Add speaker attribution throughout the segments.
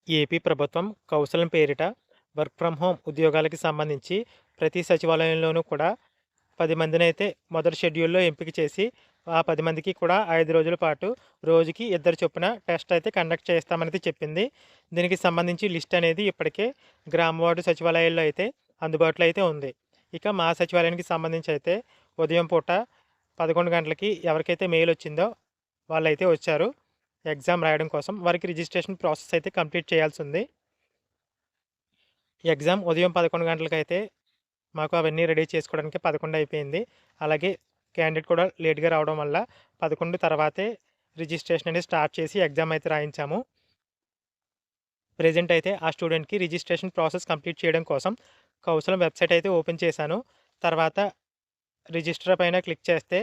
Speaker 1: AP ప్రభుత్వం కౌశలం పేరిట work from home ఉద్యోగాలకి సంబంధించి ప్రతి సచివాలయంలోనూ కూడా 10 మందినైతే మొదటి షెడ్యూల్‌లో ఎంపిక చేసి, ఆ 10 మందికి కూడా 5 రోజుల పాటు రోజుకి ఇద్దరు చొప్పున టెస్ట్ అయితే కండక్ట్ చేస్తామనేది చెప్పింది. దీనికి సంబంధించి లిస్ట్ అనేది ఇప్పటికే గ్రామ వార్డు సచివాలయాల్లో అయితే అందుబాటులో అయితే ఉంది. ఇక మా సచివాలయానికి సంబంధించి అయితే ఉదయం పూట 11 గంటలకి ఎవరికైతే మెయిల్ వచ్చిందో వాళ్ళైతే వచ్చారు. ఎగ్జామ్ రాయడం కోసం. వారికి రిజిస్ట్రేషన్ ప్రాసెస్ అయితే కంప్లీట్ చేయాల్సుంది. ఎగ్జామ్ ఉదయం 11 గంటలకైతే మాకు అవన్నీ రెడీ చేసుకోవడానికి 11 అయిపోయింది. అలాగే క్యాండిడేట్ కూడా లేట్‌గా రావడం వల్ల 11 తర్వాతే రిజిస్ట్రేషన్ అనేది స్టార్ట్ చేసి ఎగ్జామ్ అయితే రాయించాము. ప్రెజెంట్ అయితే ఆ స్టూడెంట్‌కి రిజిస్ట్రేషన్ ప్రాసెస్ కంప్లీట్ చేయడం కోసం కౌశలం వెబ్‌సైట్ అయితే ఓపెన్ చేశాను. తర్వాత రిజిస్టర్ పైన క్లిక్ చేస్తే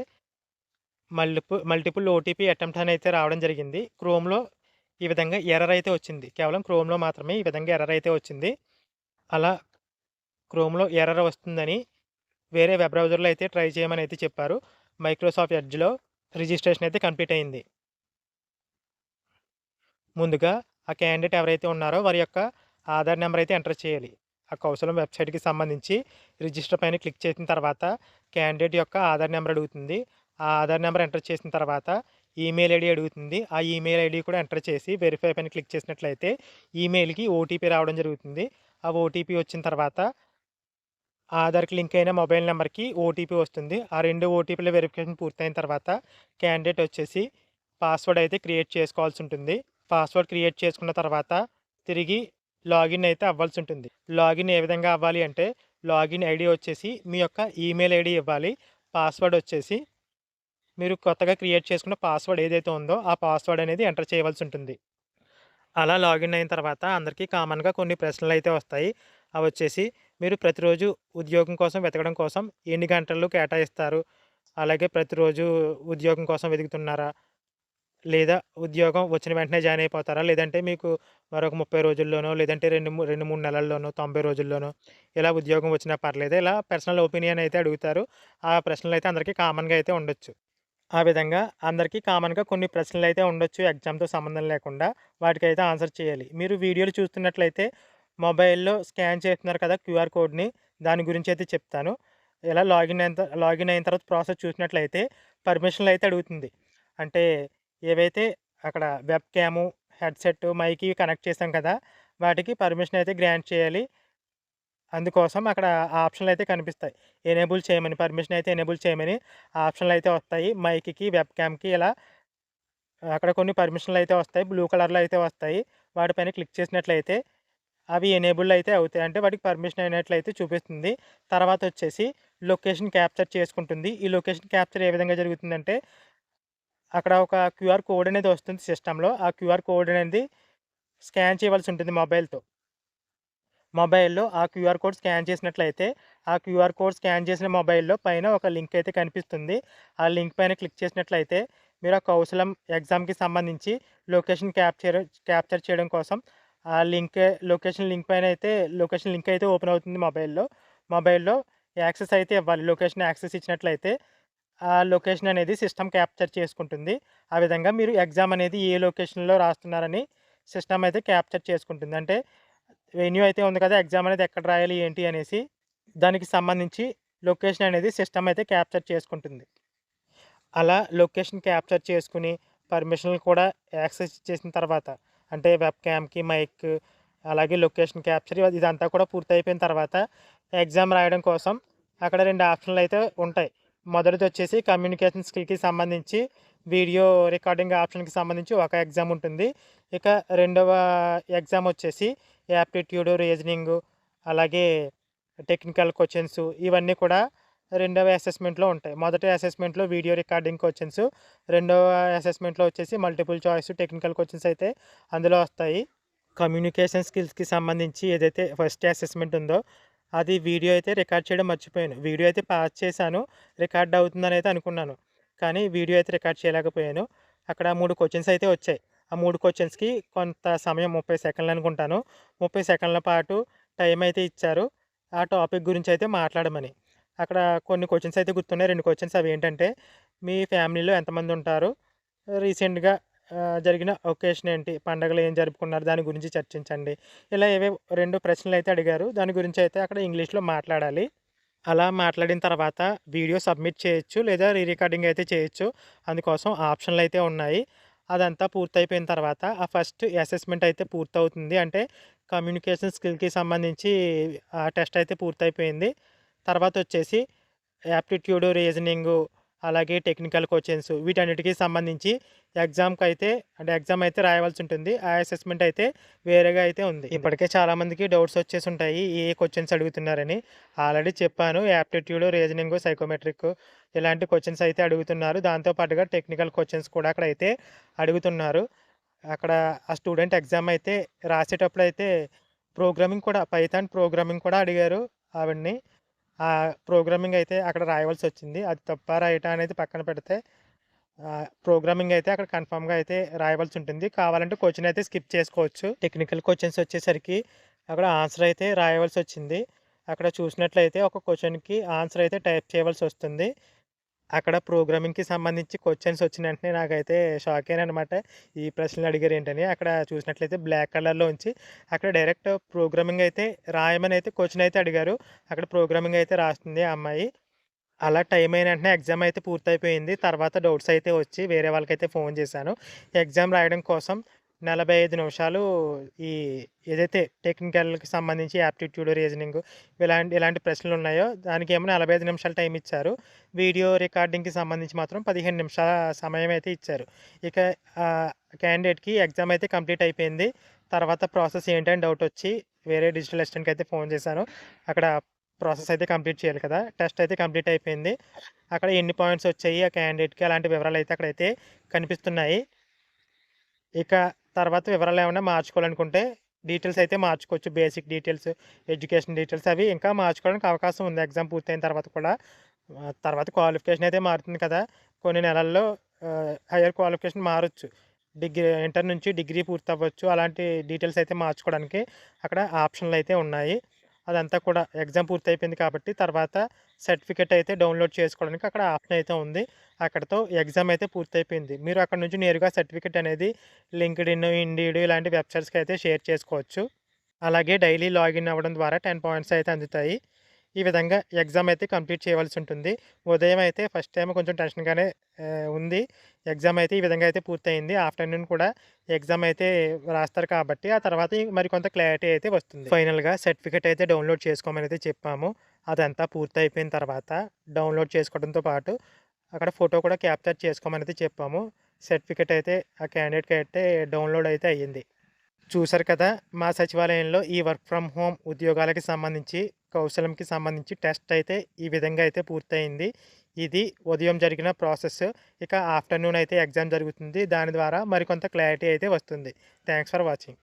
Speaker 1: మల్టిపుల్ ఓటీపీ అటెంప్ట్ అని అయితే రావడం జరిగింది. క్రోమ్‌లో ఈ విధంగా ఎర్రర్ అయితే వచ్చింది. కేవలం క్రోమ్‌లో మాత్రమే ఈ విధంగా ఎర్రర్ అయితే వచ్చింది. అలా క్రోమ్‌లో ఎర్రర్ వస్తుందని వేరే వెబ్ బ్రౌజర్‌లో అయితే ట్రై చేయమని అయితే చెప్పారు. మైక్రోసాఫ్ట్ ఎడ్జ్‌లో రిజిస్ట్రేషన్ అయితే కంప్లీట్ అయింది. ముందుగా ఆ క్యాండిడేట్ ఎవరైతే ఉన్నారో వారి యొక్క ఆధార్ నెంబర్ అయితే ఎంటర్ చేయాలి. ఆ కౌశలం వెబ్‌సైట్‌కి సంబంధించి రిజిస్టర్ పైన క్లిక్ చేసిన తర్వాత క్యాండిడేట్ యొక్క ఆధార్ నెంబర్ అడుగుతుంది. ఆ ఆధార్ నెంబర్ ఎంటర్ చేసిన తర్వాత ఈమెయిల్ ఐడీ అడుగుతుంది. ఆ ఈమెయిల్ ఐడీ కూడా ఎంటర్ చేసి వెరిఫై పైన క్లిక్ చేసినట్లయితే ఈమెయిల్‌కి ఓటీపీ రావడం జరుగుతుంది. ఆ ఓటీపీ వచ్చిన తర్వాత ఆధార్‌కి లింక్ అయిన మొబైల్ నంబర్‌కి ఓటీపీ వస్తుంది. ఆ 2 ఓటీపీల వెరిఫికేషన్ పూర్తయిన తర్వాత క్యాండిడేట్ వచ్చేసి పాస్వర్డ్ అయితే క్రియేట్ చేసుకోవాల్సి ఉంటుంది. పాస్వర్డ్ క్రియేట్ చేసుకున్న తర్వాత తిరిగి లాగిన్ అయితే అవ్వాల్సి ఉంటుంది. లాగిన్ ఏ విధంగా అవ్వాలి అంటే లాగిన్ ఐడీ వచ్చేసి మీ యొక్క ఈమెయిల్ ఐడీ ఇవ్వాలి. పాస్వర్డ్ వచ్చేసి మీరు కొత్తగా క్రియేట్ చేసుకున్న పాస్వర్డ్ ఏదైతే ఉందో ఆ పాస్వర్డ్ అనేది ఎంటర్ చేయవలసి ఉంటుంది. అలా లాగిన్ అయిన తర్వాత అందరికీ కామన్‌గా కొన్ని ప్రశ్నలైతే వస్తాయి. అవొచ్చేసి మీరు ప్రతిరోజు ఉద్యోగం కోసం వెతకడం కోసం ఎన్ని గంటలు కేటాయిస్తారు? అలాగే ప్రతిరోజు ఉద్యోగం కోసం వెతుకుతున్నారా? లేదా ఉద్యోగం వచ్చిన వెంటనే జాయిన్ అయిపోతారా? లేదంటే మీకు మరొక 30 రోజుల్లోనో, లేదంటే 2, 3 నెలల్లోనో, 90 రోజుల్లోనో ఇలా ఉద్యోగం వచ్చినా పర్లేదా? ఇలా పర్సనల్ ఒపీనియన్ అయితే అడుగుతారు. ఆ ప్రశ్నలైతే అందరికీ కామన్‌గా అయితే ఉండొచ్చు. ఆ విధంగా అందరికీ కామన్‌గా కొన్ని ప్రశ్నలైతే ఉండొచ్చు ఎగ్జామ్‌తో సంబంధం లేకుండా. వాటికైతే ఆన్సర్ చేయాలి. మీరు వీడియోలు చూస్తున్నట్లయితే మొబైల్‌లో స్కాన్ చేస్తున్నారు కదా! క్యూఆర్ కోడ్‌ని. దాని గురించైతే చెప్తాను. ఇలా లాగిన్ అయిన తర్వాత ప్రాసెస్ చూసినట్లయితే పర్మిషన్‌లయితే అడుగుతుంది. అంటే ఏవైతే అక్కడ వెబ్ క్యాము, హెడ్‌సెట్, మైక్ ఇవి కనెక్ట్ చేసాం కదా! వాటికి పర్మిషన్ అయితే గ్రాంట్ చేయాలి. అందుకోసం అక్కడ ఆప్షన్‌లయితే కనిపిస్తాయి. ఎనేబుల్ చేయమని, పర్మిషన్ అయితే ఎనేబుల్ చేయమని ఆప్షన్‌లయితే వస్తాయి. మైక్‌కి, వెబ్ క్యామ్‌కి ఇలా అక్కడ కొన్ని పర్మిషన్‌లయితే వస్తాయి. బ్లూ కలర్‌లో అయితే వస్తాయి. వాటిపైన క్లిక్ చేసినట్లయితే అవి ఎనేబుల్ అయితే అవుతాయి. అంటే వాటికి పర్మిషన్ అయినట్లయితే చూపిస్తుంది. తర్వాతొచ్చేసి లొకేషన్ క్యాప్చర్ చేసుకుంటుంది. ఈ లొకేషన్ క్యాప్చర్ ఏ విధంగా జరుగుతుందంటే అక్కడ ఒక క్యూఆర్ కోడ్ అనేది వస్తుంది సిస్టమ్‌లో. ఆ క్యూఆర్ కోడ్ అనేది స్కాన్ చేయవలసి ఉంటుంది మొబైల్‌తో. మొబైల్‌లో ఆ క్యూఆర్ కోడ్ స్కాన్ చేసినట్లయితే, ఆ క్యూఆర్ కోడ్ స్కాన్ చేసిన మొబైల్‌లో పైన ఒక లింక్ అయితే కనిపిస్తుంది. ఆ లింక్ పైన క్లిక్ చేసినట్లయితే, మీరు ఆ కౌశలం ఎగ్జామ్‌కి సంబంధించి లొకేషన్ క్యాప్చర్ చేయడం కోసం ఆ లొకేషన్ లింక్ పైన అయితే లొకేషన్ లింక్ అయితే ఓపెన్ అవుతుంది మొబైల్‌లో. మొబైల్‌లో యాక్సెస్ అయితే ఇవ్వాలి. లొకేషన్ యాక్సెస్ ఇచ్చినట్లయితే, ఆ లొకేషన్ అనేది సిస్టమ్ క్యాప్చర్ చేసుకుంటుంది. ఆ విధంగా మీరు ఎగ్జామ్ అనేది ఏ లొకేషన్‌లో రాస్తున్నారని సిస్టమ్ అయితే క్యాప్చర్ చేసుకుంటుంది. అంటే వెన్యూ అయితే ఉంది కదా! ఎగ్జామ్ అనేది ఎక్కడ రాయాలి ఏంటి అనేసి, దానికి సంబంధించి లొకేషన్ అనేది సిస్టమ్ అయితే క్యాప్చర్ చేసుకుంటుంది. అలా లొకేషన్ క్యాప్చర్ చేసుకొని, పర్మిషన్‌లు కూడా యాక్సెస్ ఇచ్చేసిన తర్వాత, అంటే వెబ్ క్యామ్‌కి, మైక్ అలాగే లొకేషన్ క్యాప్చర్ ఇదంతా కూడా పూర్తయిపోయిన తర్వాత, ఎగ్జామ్ రాయడం కోసం అక్కడ 2 ఆప్షన్‌లయితే ఉంటాయి. మొదటిదొచ్చేసి కమ్యూనికేషన్ స్కిల్‌కి సంబంధించి వీడియో రికార్డింగ్ ఆప్షన్‌కి సంబంధించి ఒక ఎగ్జామ్ ఉంటుంది. ఇక రెండవ ఎగ్జామ్ వచ్చేసి యాప్టిట్యూడ్, రీజనింగు అలాగే టెక్నికల్ క్వెషన్స్ ఇవన్నీ కూడా రెండవ అసెస్మెంట్‌లో ఉంటాయి. మొదటి అసెస్మెంట్‌లో వీడియో రికార్డింగ్ క్వెషన్స్, రెండవ అసెస్మెంట్‌లో వచ్చేసి మల్టిపుల్ చాయిస్ టెక్నికల్ క్వెషన్స్ అయితే అందులో వస్తాయి. కమ్యూనికేషన్ స్కిల్స్‌కి సంబంధించి ఏదైతే ఫస్ట్ అసెస్మెంట్ ఉందో, అది వీడియో అయితే రికార్డ్ చేయడం మర్చిపోయాను. వీడియో అయితే పాస్ చేశాను. రికార్డ్ అవుతుందని అయితే అనుకున్నాను. కానీ వీడియో అయితే రికార్డ్ చేయలేకపోయాను. అక్కడ 3 క్వెషన్స్ అయితే వచ్చాయి. ఆ 3 క్వెషన్స్‌కి కొంత సమయం 30 సెకన్లు అనుకుంటాను. 30 సెకన్ల పాటు టైం అయితే ఇచ్చారు. ఆ టాపిక్ గురించి అయితే మాట్లాడమని. అక్కడ కొన్ని క్వెషన్స్ అయితే గుర్తున్నాయి. 2 క్వెషన్స్ అవేంటంటే, మీ ఫ్యామిలీలో ఎంతమంది ఉంటారు? రీసెంట్‌గా జరిగిన ఒకేషన్ ఏంటి? పండగలు ఏం జరుపుకున్నారు? దాని గురించి చర్చించండి. ఇలా 2 ప్రశ్నలైతే అడిగారు. దాని గురించయితే అక్కడ ఇంగ్లీష్‌లో మాట్లాడాలి. అలా మాట్లాడిన తర్వాత వీడియో సబ్మిట్ చేయొచ్చు. లేదా రికార్డింగ్ అయితే చేయొచ్చు. అందుకోసం ఆప్షన్‌లయితే ఉన్నాయి. అదంతా పూర్తయిపోయిన తర్వాత ఆ ఫస్ట్ అసెస్మెంట్ అయితే పూర్తవుతుంది. అంటే కమ్యూనికేషన్ స్కిల్‌కి సంబంధించి ఆ టెస్ట్ అయితే పూర్తయిపోయింది. తర్వాతొచ్చేసి యాప్టిట్యూడ్, రీజనింగు, అలాగే టెక్నికల్ క్వెషన్స్ వీటన్నిటికి సంబంధించి ఎగ్జామ్ అయితే రాయవలసుంటుంది. ఆ అసెస్మెంట్ అయితే వేరేగా అయితే ఉంది. ఇప్పటికే చాలామందికి డౌట్స్ వచ్చేసుంటాయి. ఏ క్వెషన్స్ అడుగుతున్నారని. ఆల్రెడీ చెప్పాను. యాప్టిట్యూడ్, రీజనింగు, సైకోమెట్రిక్ ఇలాంటి క్వెషన్స్ అయితే అడుగుతున్నారు. దాంతో పాటుగా టెక్నికల్ క్వెషన్స్ కూడా అక్కడైతే అడుగుతున్నారు. అక్కడ ఆ స్టూడెంట్ ఎగ్జామ్ అయితే రాసేటప్పుడైతే పైథాన్ ప్రోగ్రామింగ్ కూడా అడిగారు ఆవిడని. ప్రోగ్రామింగ్ అయితే అక్కడ రాయవలసొచ్చింది. అది తప్పా, రైటా అనేది పక్కన పెడితే ప్రోగ్రామింగ్ అయితే అక్కడ కన్ఫర్మ్‌గా అయితే రాయవలసుంటుంది. కావాలంటే క్వెషన్ అయితే స్కిప్ చేసుకోవచ్చు. టెక్నికల్ క్వెషన్స్ వచ్చేసరికి అక్కడ ఆన్సర్ అయితే రాయవలసొచ్చింది. అక్కడ చూసినట్లయితే ఒక క్వెషన్‌కి ఆన్సర్ అయితే టైప్ చేయవలసొస్తుంది. అక్కడ ప్రోగ్రామింగ్‌కి సంబంధించి క్వెషన్స్ వచ్చిన వెంటనే నాకైతే షాకయ్యాననమాట. ఈ ప్రశ్నలు అడిగారేంటని. అక్కడ చూసినట్లయితే బ్లాక్ కలర్‌లో ఉంచి అక్కడ డైరెక్ట్ ప్రోగ్రామింగ్ అయితే రాయమని అయితే క్వెషన్ అయితే అడిగారు. అక్కడ ప్రోగ్రామింగ్ అయితే రాస్తుంది ఆ అమ్మాయి. అలా టైం అయిన వెంటనే ఎగ్జామ్ అయితే పూర్తయిపోయింది. తర్వాత డౌట్స్ అయితే వచ్చి వేరే వాళ్ళకైతే ఫోన్ చేశాను. ఎగ్జామ్ రాయడం కోసం 45 నిమిషాలు ఈ ఏదైతే టెక్నికల్‌కి సంబంధించి యాప్టిట్యూడ్, రీజనింగ్ ఇలాంటి ప్రశ్నలున్నాయో దానికేమో 45 నిమిషాలు టైం ఇచ్చారు. వీడియో రికార్డింగ్‌కి సంబంధించి మాత్రం 15 నిమిషాల సమయం అయితే ఇచ్చారు. ఇక క్యాండిడేట్‌కి ఎగ్జామ్ అయితే కంప్లీట్ అయిపోయింది. తర్వాత ప్రాసెస్ ఏంటని డౌటొచ్చి వేరే డిజిటల్ అసిస్టెంట్‌కి అయితే ఫోన్ చేశాను. అక్కడ ప్రాసెస్ అయితే కంప్లీట్ చేయాలి కదా! టెస్ట్ అయితే కంప్లీట్ అయిపోయింది. అక్కడ ఎన్ని పాయింట్స్ వచ్చాయి ఆ క్యాండిడేట్‌కి అలాంటి వివరాలైతే అక్కడైతే కనిపిస్తున్నాయి. ఇక తర్వాత వివరాలేమన్నా మార్చుకోవాలనుకుంటే డీటెయిల్స్ అయితే మార్చుకోవచ్చు. బేసిక్ డీటెయిల్స్, ఎడ్యుకేషన్ డీటెయిల్స్ అవి ఇంకా మార్చుకోవడానికి అవకాశం ఉంది ఎగ్జామ్ పూర్తయిన తర్వాత కూడా. తర్వాత క్వాలిఫికేషన్ అయితే మారుతుంది కదా! కొన్ని నెలల్లో హైయర్ క్వాలిఫికేషన్ మారొచ్చు. ఇంటర్ నుంచి డిగ్రీ పూర్తవ్వచ్చు. అలాంటి డీటెయిల్స్ అయితే మార్చుకోవడానికి అక్కడ ఆప్షన్‌లయితే ఉన్నాయి. అదంతా కూడా ఎగ్జామ్ పూర్తయిపోయింది కాబట్టి తర్వాత సర్టిఫికేట్ అయితే డౌన్‌లోడ్ చేసుకోవడానికి అక్కడ ఆప్షన్ అయితే ఉంది. అక్కడితో ఎగ్జామ్ అయితే పూర్తయిపోయింది. మీరు అక్కడ నుంచి నేరుగా సర్టిఫికేట్ అనేది లింక్డ్ఇన్, ఇండీడ్ ఇలాంటి వెబ్‌సైట్స్‌కి అయితే షేర్ చేసుకోవచ్చు. అలాగే డైలీ లాగిన్ అవ్వడం ద్వారా 10 పాయింట్స్ అయితే అందుతాయి. ఈ విధంగా ఎగ్జామ్ అయితే కంప్లీట్ చేయవలసి ఉంటుంది. ఉదయం అయితే ఫస్ట్ టైమ్ కొంచెం టెన్షన్‌గానే ఉంది. ఎగ్జామ్ అయితే ఈ విధంగా అయితే పూర్తయింది. ఆఫ్టర్‌నూన్ కూడా ఎగ్జామ్ అయితే రాస్తారు కాబట్టి ఆ తర్వాత మరికొంత క్లారిటీ అయితే వస్తుంది. ఫైనల్‌గా సర్టిఫికేట్ అయితే డౌన్‌లోడ్ చేసుకోమని అయితే చెప్పాము. అదంతా పూర్తయిపోయిన తర్వాత డౌన్‌లోడ్ చేసుకోవడంతో పాటు అక్కడ ఫోటో కూడా క్యాప్చర్ చేసుకోమని అయితే చెప్పాము. సర్టిఫికేట్ అయితే ఆ క్యాండిడేట్‌కి అయితే డౌన్‌లోడ్ అయితే అయ్యింది. చూసారు కదా! మా సచివాలయంలో ఈ వర్క్ ఫ్రమ్ హోమ్ ఉద్యోగాలకి సంబంధించి, కౌశలంకి సంబంధించి టెస్ట్ అయితే ఈ విధంగా అయితే పూర్తయింది. ఇది ఉదయం జరిగిన ప్రాసెస్. ఇక ఆఫ్టర్‌నూన్ అయితే ఎగ్జామ్ జరుగుతుంది. దాని ద్వారా మరికొంత క్లారిటీ అయితే వస్తుంది. Thanks for watching.